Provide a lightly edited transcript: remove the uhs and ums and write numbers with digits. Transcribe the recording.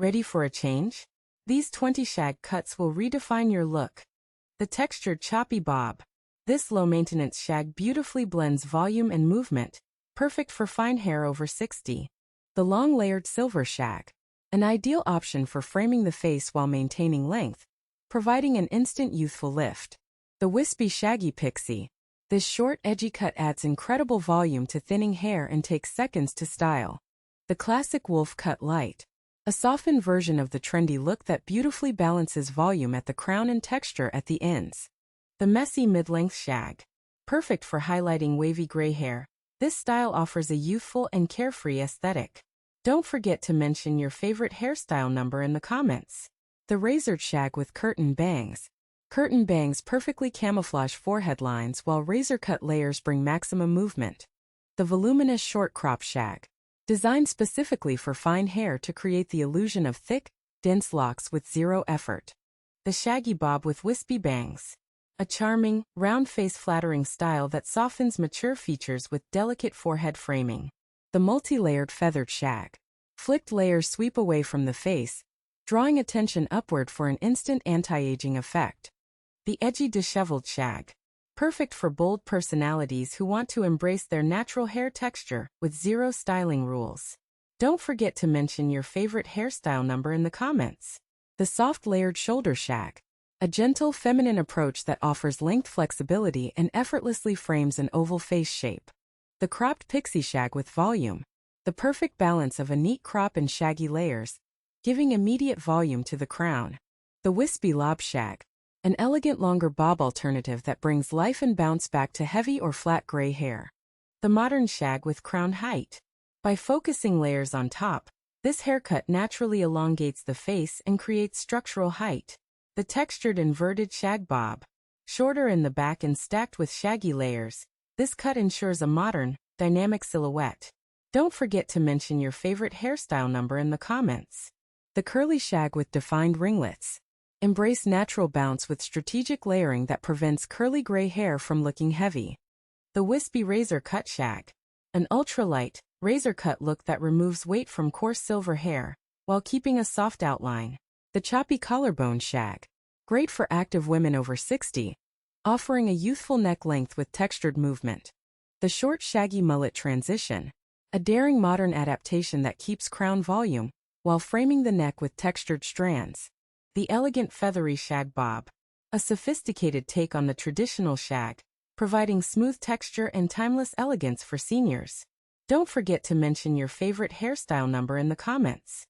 Ready for a change? These 20 shag cuts will redefine your look. The Textured Choppy Bob. This low-maintenance shag beautifully blends volume and movement, perfect for fine hair over 60. The long layered silver shag. An ideal option for framing the face while maintaining length, providing an instant youthful lift. The Wispy Shaggy Pixie. This short, edgy cut adds incredible volume to thinning hair and takes seconds to style. The classic wolf cut light. A softened version of the trendy look that beautifully balances volume at the crown and texture at the ends. The messy mid-length shag. Perfect for highlighting wavy gray hair, this style offers a youthful and carefree aesthetic. Don't forget to mention your favorite hairstyle number in the comments. The razored shag with curtain bangs. Curtain bangs perfectly camouflage forehead lines while razor-cut layers bring maximum movement. The voluminous short crop shag. Designed specifically for fine hair to create the illusion of thick, dense locks with zero effort. The Shaggy Bob with wispy bangs. A charming, round-face flattering style that softens mature features with delicate forehead framing. The multi-layered feathered shag. Flicked layers sweep away from the face, drawing attention upward for an instant anti-aging effect. The edgy disheveled shag. Perfect for bold personalities who want to embrace their natural hair texture with zero styling rules. Don't forget to mention your favorite hairstyle number in the comments. The soft layered shoulder shag. A gentle, feminine approach that offers length flexibility and effortlessly frames an oval face shape. The cropped pixie shag with volume. The perfect balance of a neat crop and shaggy layers, giving immediate volume to the crown. The Wispy Lob Shag. An elegant longer bob alternative that brings life and bounce back to heavy or flat gray hair. The modern shag with crown height. By focusing layers on top, this haircut naturally elongates the face and creates structural height. The textured inverted shag bob. Shorter in the back and stacked with shaggy layers, this cut ensures a modern, dynamic silhouette. Don't forget to mention your favorite hairstyle number in the comments. The curly shag with defined ringlets. Embrace natural bounce with strategic layering that prevents curly gray hair from looking heavy. The wispy razor cut shag. An ultralight, razor cut look that removes weight from coarse silver hair, while keeping a soft outline. The choppy collarbone shag. Great for active women over 60, offering a youthful neck length with textured movement. The short shaggy mullet transition. A daring modern adaptation that keeps crown volume, while framing the neck with textured strands. The elegant feathery shag bob. A sophisticated take on the traditional shag, providing smooth texture and timeless elegance for seniors. Don't forget to mention your favorite hairstyle number in the comments.